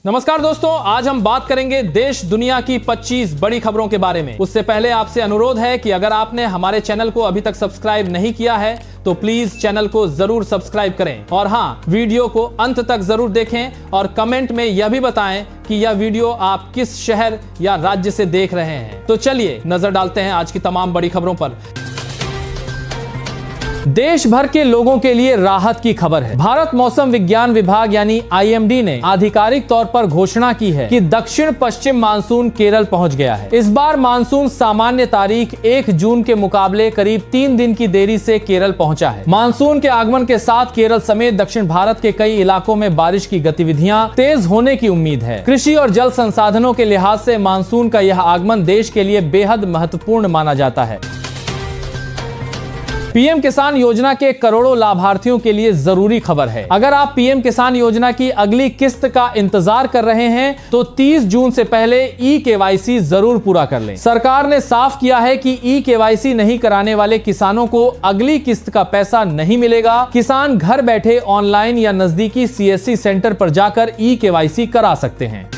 नमस्कार दोस्तों, आज हम बात करेंगे देश दुनिया की 25 बड़ी खबरों के बारे में। उससे पहले आपसे अनुरोध है कि अगर आपने हमारे चैनल को अभी तक सब्सक्राइब नहीं किया है तो प्लीज चैनल को जरूर सब्सक्राइब करें और हाँ, वीडियो को अंत तक जरूर देखें और कमेंट में यह भी बताएं कि यह वीडियो आप किस शहर या राज्य से देख रहे हैं। तो चलिए नजर डालते हैं आज की तमाम बड़ी खबरों पर। देश भर के लोगों के लिए राहत की खबर है। भारत मौसम विज्ञान विभाग यानी IMD ने आधिकारिक तौर पर घोषणा की है कि दक्षिण पश्चिम मानसून केरल पहुंच गया है। इस बार मानसून सामान्य तारीख 1 जून के मुकाबले करीब 3 दिन की देरी से केरल पहुंचा है। मानसून के आगमन के साथ केरल समेत दक्षिण भारत के कई इलाकों में बारिश की गतिविधियां तेज होने की उम्मीद है। कृषि और जल संसाधनों के लिहाज से मानसून का यह आगमन देश के लिए बेहद महत्वपूर्ण माना जाता है। पीएम किसान योजना के करोड़ों लाभार्थियों के लिए जरूरी खबर है। अगर आप पीएम किसान योजना की अगली किस्त का इंतजार कर रहे हैं तो 30 जून से पहले E-KYC जरूर पूरा कर लें। सरकार ने साफ किया है कि E-KYC नहीं कराने वाले किसानों को अगली किस्त का पैसा नहीं मिलेगा। किसान घर बैठे ऑनलाइन या नजदीकी CSC सेंटर पर जाकर E-KYC करा सकते हैं।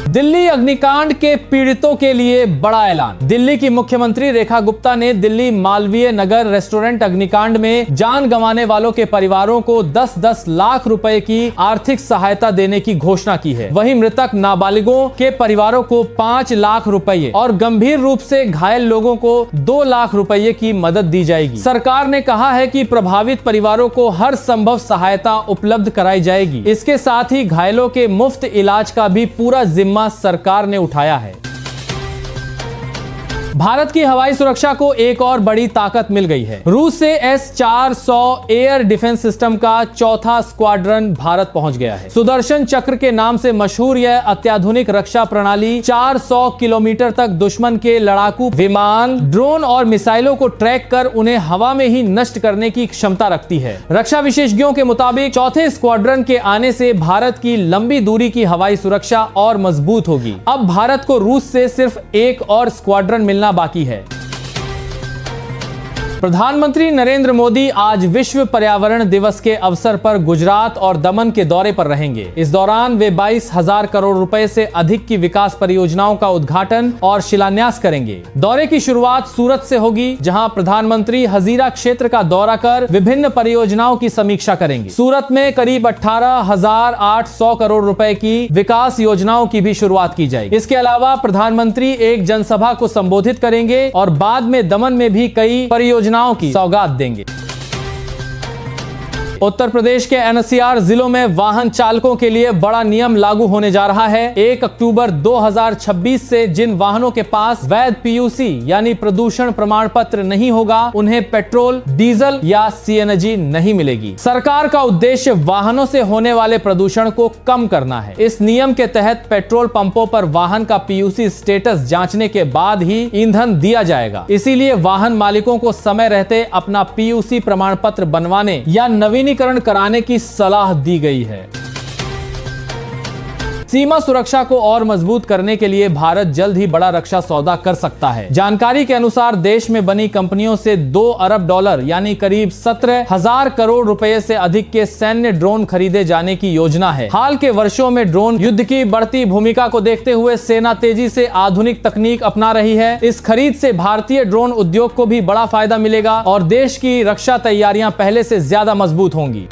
दिल्ली अग्निकांड के पीड़ितों के लिए बड़ा ऐलान। दिल्ली की मुख्यमंत्री रेखा गुप्ता ने दिल्ली मालवीय नगर रेस्टोरेंट अग्निकांड में जान गंवाने वालों के परिवारों को 10-10 लाख रुपए की आर्थिक सहायता देने की घोषणा की है। वहीं मृतक नाबालिगों के परिवारों को 5 लाख रुपए और गंभीर रूप से घायल लोगों को 2 लाख रुपए की मदद दी जाएगी। सरकार ने कहा है कि प्रभावित परिवारों को हर संभव सहायता उपलब्ध कराई जाएगी। इसके साथ ही घायलों के मुफ्त इलाज का भी पूरा जिम्मा सरकार ने उठाया है। भारत की हवाई सुरक्षा को एक और बड़ी ताकत मिल गई है। रूस से S-400 एयर डिफेंस सिस्टम का चौथा स्क्वाड्रन भारत पहुंच गया है। सुदर्शन चक्र के नाम से मशहूर यह अत्याधुनिक रक्षा प्रणाली 400 किलोमीटर तक दुश्मन के लड़ाकू विमान, ड्रोन और मिसाइलों को ट्रैक कर उन्हें हवा में ही नष्ट करने की क्षमता रखती है। रक्षा विशेषज्ञों के मुताबिक चौथे स्क्वाड्रन के आने से भारत की लंबी दूरी की हवाई सुरक्षा और मजबूत होगी। अब भारत को रूस से सिर्फ एक और स्क्वाड्रन मिलना बाकी है। प्रधानमंत्री नरेंद्र मोदी आज विश्व पर्यावरण दिवस के अवसर पर गुजरात और दमन के दौरे पर रहेंगे। इस दौरान वे 22,000 करोड़ रुपए से अधिक की विकास परियोजनाओं का उद्घाटन और शिलान्यास करेंगे। दौरे की शुरुआत सूरत से होगी, जहां प्रधानमंत्री हजीरा क्षेत्र का दौरा कर विभिन्न परियोजनाओं की समीक्षा करेंगे। सूरत में करीब 18,800 करोड़ रुपए की विकास योजनाओं की भी शुरुआत की जाएगी। इसके अलावा प्रधानमंत्री एक जनसभा को संबोधित करेंगे और बाद में दमन में भी कई परियोजनाओं की सौगात देंगे। उत्तर प्रदेश के NCR जिलों में वाहन चालकों के लिए बड़ा नियम लागू होने जा रहा है। 1 अक्टूबर 2026 से जिन वाहनों के पास वैध PUC यानी प्रदूषण प्रमाण पत्र नहीं होगा, उन्हें पेट्रोल, डीजल या CNG नहीं मिलेगी। सरकार का उद्देश्य वाहनों से होने वाले प्रदूषण को कम करना है। इस नियम के तहत पेट्रोल पंपों पर वाहन का PUC स्टेटस जांचने के बाद ही ईंधन दिया जाएगा। इसीलिए वाहन मालिकों को समय रहते अपना PUC प्रमाण पत्र बनवाने या नवीनीकरण कराने की सलाह दी गई है। सीमा सुरक्षा को और मजबूत करने के लिए भारत जल्द ही बड़ा रक्षा सौदा कर सकता है। जानकारी के अनुसार देश में बनी कंपनियों से $2 अरब यानी करीब 17,000 करोड़ रुपए से अधिक के सैन्य ड्रोन खरीदे जाने की योजना है। हाल के वर्षों में ड्रोन युद्ध की बढ़ती भूमिका को देखते हुए सेना तेजी से आधुनिक तकनीक अपना रही है। इस खरीद से भारतीय ड्रोन उद्योग को भी बड़ा फायदा मिलेगा और देश की रक्षा तैयारियां पहले से ज्यादा मजबूत होंगी।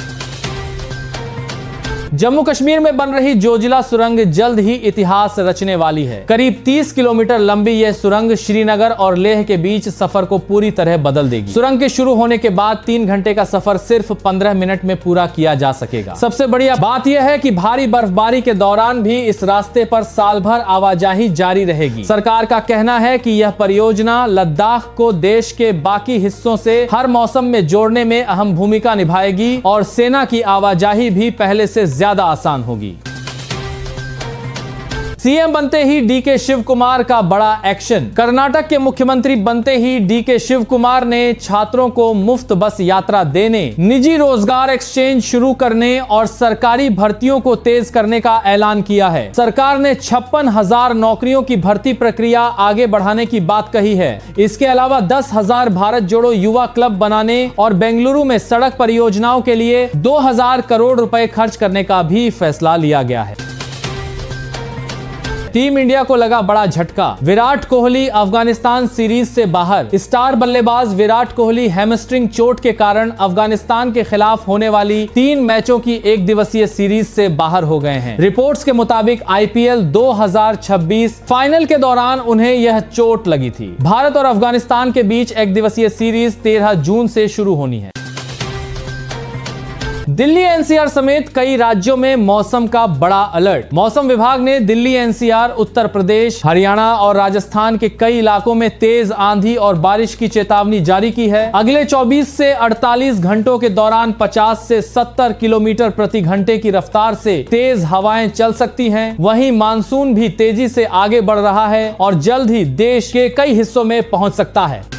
जम्मू कश्मीर में बन रही जोजिला सुरंग जल्द ही इतिहास रचने वाली है। करीब 30 किलोमीटर लंबी यह सुरंग श्रीनगर और लेह के बीच सफर को पूरी तरह बदल देगी। सुरंग के शुरू होने के बाद 3 घंटे का सफर सिर्फ 15 मिनट में पूरा किया जा सकेगा। सबसे बढ़िया बात यह है कि भारी बर्फबारी के दौरान भी इस रास्ते पर साल भर आवाजाही जारी रहेगी। सरकार का कहना है कि यह परियोजना लद्दाख को देश के बाकी हिस्सों से हर मौसम में जोड़ने में अहम भूमिका निभाएगी और सेना की आवाजाही भी पहले से ज्यादा आसान होगी। सीएम बनते ही डीके शिव कुमार का बड़ा एक्शन। कर्नाटक के मुख्यमंत्री बनते ही डीके शिव कुमार ने छात्रों को मुफ्त बस यात्रा देने, निजी रोजगार एक्सचेंज शुरू करने और सरकारी भर्तियों को तेज करने का ऐलान किया है। सरकार ने 56,000 नौकरियों की भर्ती प्रक्रिया आगे बढ़ाने की बात कही है। इसके अलावा 10,000 भारत जोड़ो युवा क्लब बनाने और बेंगलुरु में सड़क परियोजनाओं के लिए 2,000 करोड़ रुपए खर्च करने का भी फैसला लिया गया है। टीम इंडिया को लगा बड़ा झटका। विराट कोहली अफगानिस्तान सीरीज से बाहर। स्टार बल्लेबाज विराट कोहली हैमस्ट्रिंग चोट के कारण अफगानिस्तान के खिलाफ होने वाली 3 मैचों की एक दिवसीय सीरीज से बाहर हो गए हैं। रिपोर्ट्स के मुताबिक आईपीएल 2026 फाइनल के दौरान उन्हें यह चोट लगी थी। भारत और अफगानिस्तान के बीच एक दिवसीय सीरीज 13 जून से शुरू होनी है। दिल्ली एनसीआर समेत कई राज्यों में मौसम का बड़ा अलर्ट। मौसम विभाग ने दिल्ली एनसीआर, उत्तर प्रदेश, हरियाणा और राजस्थान के कई इलाकों में तेज आंधी और बारिश की चेतावनी जारी की है। अगले 24 से 48 घंटों के दौरान 50 से 70 किलोमीटर प्रति घंटे की रफ्तार से तेज हवाएं चल सकती हैं। वहीं मानसून भी तेजी से आगे बढ़ रहा है और जल्द ही देश के कई हिस्सों में पहुंच सकता है।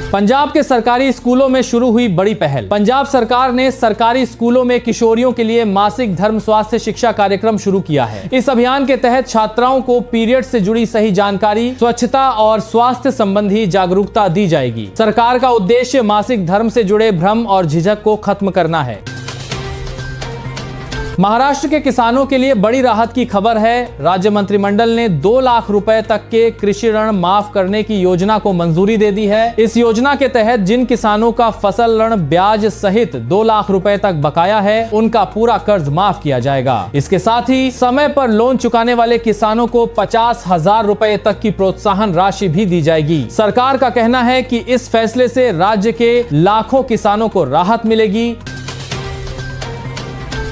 पंजाब के सरकारी स्कूलों में शुरू हुई बड़ी पहल। पंजाब सरकार ने सरकारी स्कूलों में किशोरियों के लिए मासिक धर्म स्वास्थ्य शिक्षा कार्यक्रम शुरू किया है। इस अभियान के तहत छात्राओं को पीरियड से जुड़ी सही जानकारी, स्वच्छता और स्वास्थ्य संबंधी जागरूकता दी जाएगी। सरकार का उद्देश्य मासिक धर्म से जुड़े भ्रम और झिझक को खत्म करना है। महाराष्ट्र के किसानों के लिए बड़ी राहत की खबर है। राज्य मंत्रिमंडल ने 2 लाख रुपए तक के कृषि ऋण माफ करने की योजना को मंजूरी दे दी है। इस योजना के तहत जिन किसानों का फसल ऋण ब्याज सहित 2 लाख रुपए तक बकाया है, उनका पूरा कर्ज माफ किया जाएगा। इसके साथ ही समय पर लोन चुकाने वाले किसानों को 50,000 रुपए तक की प्रोत्साहन राशि भी दी जाएगी। सरकार का कहना है कि इस फैसले से राज्य के लाखों किसानों को राहत मिलेगी।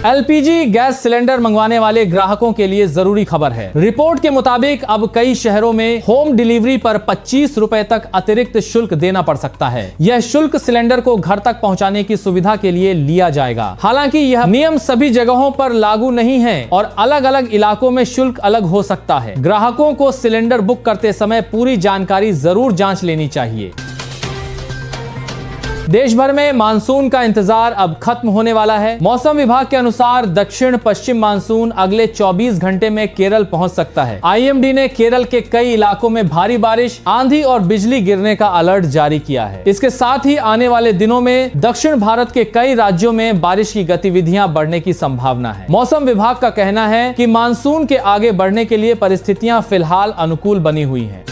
एलपीजी गैस सिलेंडर मंगवाने वाले ग्राहकों के लिए जरूरी खबर है। रिपोर्ट के मुताबिक अब कई शहरों में होम डिलीवरी पर 25 रुपए तक अतिरिक्त शुल्क देना पड़ सकता है। यह शुल्क सिलेंडर को घर तक पहुंचाने की सुविधा के लिए लिया जाएगा। हालांकि यह नियम सभी जगहों पर लागू नहीं है और अलग अलग इलाकों में शुल्क अलग हो सकता है। ग्राहकों को सिलेंडर बुक करते समय पूरी जानकारी जरूर जांच लेनी चाहिए। देश भर में मानसून का इंतजार अब खत्म होने वाला है। मौसम विभाग के अनुसार दक्षिण पश्चिम मानसून अगले 24 घंटे में केरल पहुंच सकता है। आईएमडी ने केरल के कई इलाकों में भारी बारिश, आंधी और बिजली गिरने का अलर्ट जारी किया है। इसके साथ ही आने वाले दिनों में दक्षिण भारत के कई राज्यों में बारिश की गतिविधियां बढ़ने की संभावना है। मौसम विभाग का कहना है कि मानसून के आगे बढ़ने के लिए परिस्थितियां फिलहाल अनुकूल बनी हुई हैं।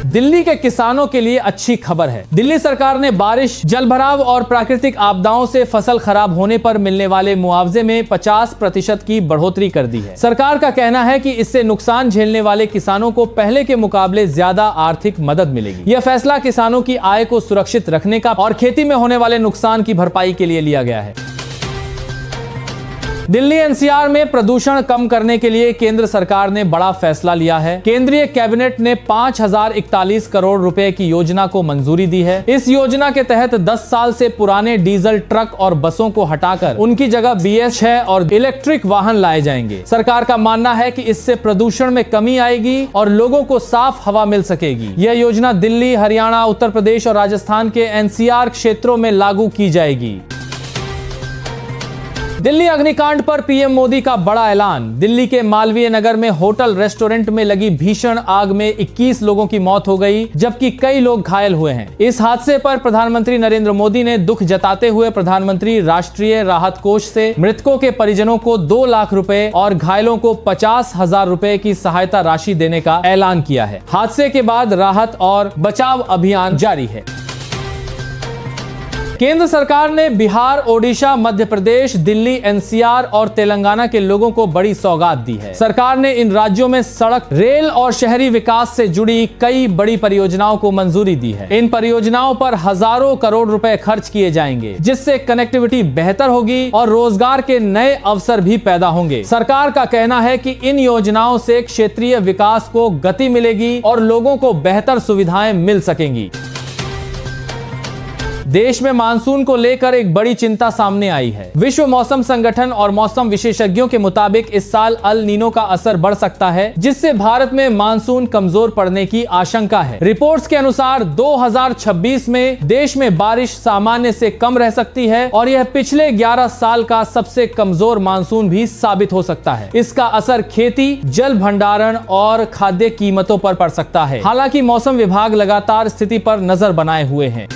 दिल्ली के किसानों के लिए अच्छी खबर है। दिल्ली सरकार ने बारिश, जलभराव और प्राकृतिक आपदाओं से फसल खराब होने पर मिलने वाले मुआवजे में 50% की बढ़ोतरी कर दी है। सरकार का कहना है कि इससे नुकसान झेलने वाले किसानों को पहले के मुकाबले ज्यादा आर्थिक मदद मिलेगी। यह फैसला किसानों की आय को सुरक्षित रखने का और खेती में होने वाले नुकसान की भरपाई के लिए लिया गया है। दिल्ली एनसीआर में प्रदूषण कम करने के लिए केंद्र सरकार ने बड़ा फैसला लिया है। केंद्रीय कैबिनेट ने 5,041 करोड़ रुपए की योजना को मंजूरी दी है। इस योजना के तहत 10 साल से पुराने डीजल ट्रक और बसों को हटाकर उनकी जगह BS6 और इलेक्ट्रिक वाहन लाए जाएंगे। सरकार का मानना है कि इससे प्रदूषण में कमी आएगी और लोगों को साफ हवा मिल सकेगी। यह योजना दिल्ली, हरियाणा, उत्तर प्रदेश और राजस्थान के एनसीआर क्षेत्रों में लागू की जाएगी। दिल्ली अग्निकांड पर पीएम मोदी का बड़ा ऐलान। दिल्ली के मालवीय नगर में होटल रेस्टोरेंट में लगी भीषण आग में 21 लोगों की मौत हो गई, जबकि कई लोग घायल हुए हैं। इस हादसे पर प्रधानमंत्री नरेंद्र मोदी ने दुख जताते हुए प्रधानमंत्री राष्ट्रीय राहत कोष से मृतकों के परिजनों को 2 लाख रुपए और घायलों को 50,000 रुपए की सहायता राशि देने का ऐलान किया है। हादसे के बाद राहत और बचाव अभियान जारी है। केंद्र सरकार ने बिहार, ओडिशा, मध्य प्रदेश, दिल्ली, एनसीआर और तेलंगाना के लोगों को बड़ी सौगात दी है। सरकार ने इन राज्यों में सड़क, रेल और शहरी विकास से जुड़ी कई बड़ी परियोजनाओं को मंजूरी दी है। इन परियोजनाओं पर हजारों करोड़ रुपए खर्च किए जाएंगे, जिससे कनेक्टिविटी बेहतर होगी और रोजगार के नए अवसर भी पैदा होंगे। सरकार का कहना है कि इन योजनाओं से क्षेत्रीय विकास को गति मिलेगी और लोगों को बेहतर सुविधाएं मिल सकेंगी। देश में मानसून को लेकर एक बड़ी चिंता सामने आई है। विश्व मौसम संगठन और मौसम विशेषज्ञों के मुताबिक इस साल अल नीनो का असर बढ़ सकता है, जिससे भारत में मानसून कमजोर पड़ने की आशंका है। रिपोर्ट्स के अनुसार 2026 में देश में बारिश सामान्य से कम रह सकती है और यह पिछले 11 साल का सबसे कमजोर मानसून भी साबित हो सकता है। इसका असर खेती, जल भंडारण और खाद्य कीमतों पर पड़ सकता है। हालांकि मौसम विभाग लगातार स्थिति पर नजर बनाए हुए हैं।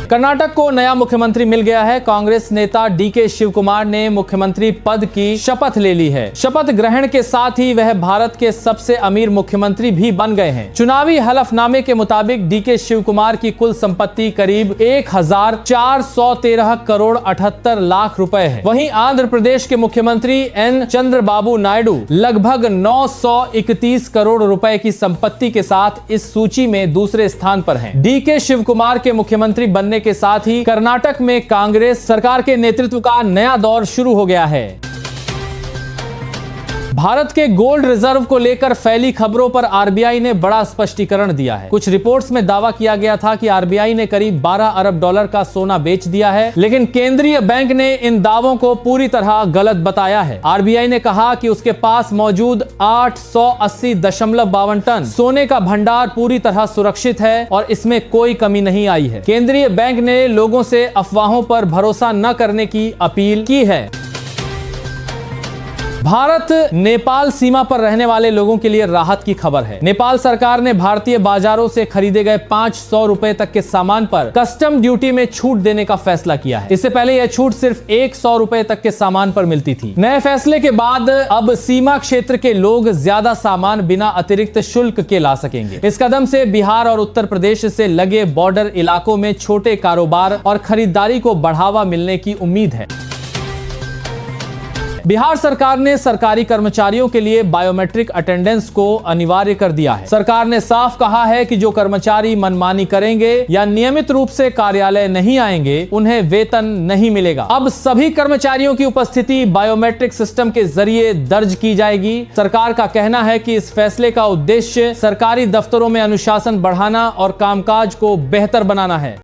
कर्नाटक को नया मुख्यमंत्री मिल गया है। कांग्रेस नेता डीके शिव कुमार ने मुख्यमंत्री पद की शपथ ले ली है। शपथ ग्रहण के साथ ही वह भारत के सबसे अमीर मुख्यमंत्री भी बन गए हैं। चुनावी हलफनामे के मुताबिक डीके शिव कुमार की कुल संपत्ति करीब 1413 करोड़ 78 लाख रुपए है। वहीं आंध्र प्रदेश के मुख्यमंत्री एन चंद्रबाबू नायडू लगभग 931 करोड़ रुपए की संपत्ति के साथ इस सूची में दूसरे स्थान पर हैं। डीके शिव कुमार के मुख्यमंत्री बनने के साथ ही कर्नाटक में कांग्रेस सरकार के नेतृत्व का नया दौर शुरू हो गया है। भारत के गोल्ड रिजर्व को लेकर फैली खबरों पर आरबीआई ने बड़ा स्पष्टीकरण दिया है। कुछ रिपोर्ट्स में दावा किया गया था कि आरबीआई ने करीब 12 अरब डॉलर का सोना बेच दिया है, लेकिन केंद्रीय बैंक ने इन दावों को पूरी तरह गलत बताया है। आरबीआई ने कहा कि उसके पास मौजूद 880.52 टन सोने का भंडार पूरी तरह सुरक्षित है और इसमें कोई कमी नहीं आई है। केंद्रीय बैंक ने लोगों से अफवाहों पर भरोसा न करने की अपील की है। भारत नेपाल सीमा पर रहने वाले लोगों के लिए राहत की खबर है। नेपाल सरकार ने भारतीय बाजारों से खरीदे गए 500 रुपए तक के सामान पर कस्टम ड्यूटी में छूट देने का फैसला किया है। इससे पहले यह छूट सिर्फ 100 रुपए तक के सामान पर मिलती थी। नए फैसले के बाद अब सीमा क्षेत्र के लोग ज्यादा सामान बिना अतिरिक्त शुल्क के ला सकेंगे। इस कदम से बिहार और उत्तर प्रदेश से लगे बॉर्डर इलाकों में छोटे कारोबार और खरीदारी को बढ़ावा मिलने की उम्मीद है। बिहार सरकार ने सरकारी कर्मचारियों के लिए बायोमेट्रिक अटेंडेंस को अनिवार्य कर दिया है। सरकार ने साफ कहा है कि जो कर्मचारी मनमानी करेंगे या नियमित रूप से कार्यालय नहीं आएंगे, उन्हें वेतन नहीं मिलेगा। अब सभी कर्मचारियों की उपस्थिति बायोमेट्रिक सिस्टम के जरिए दर्ज की जाएगी। सरकार का कहना है कि इस फैसले का उद्देश्य सरकारी दफ्तरों में अनुशासन बढ़ाना और कामकाज को बेहतर बनाना है।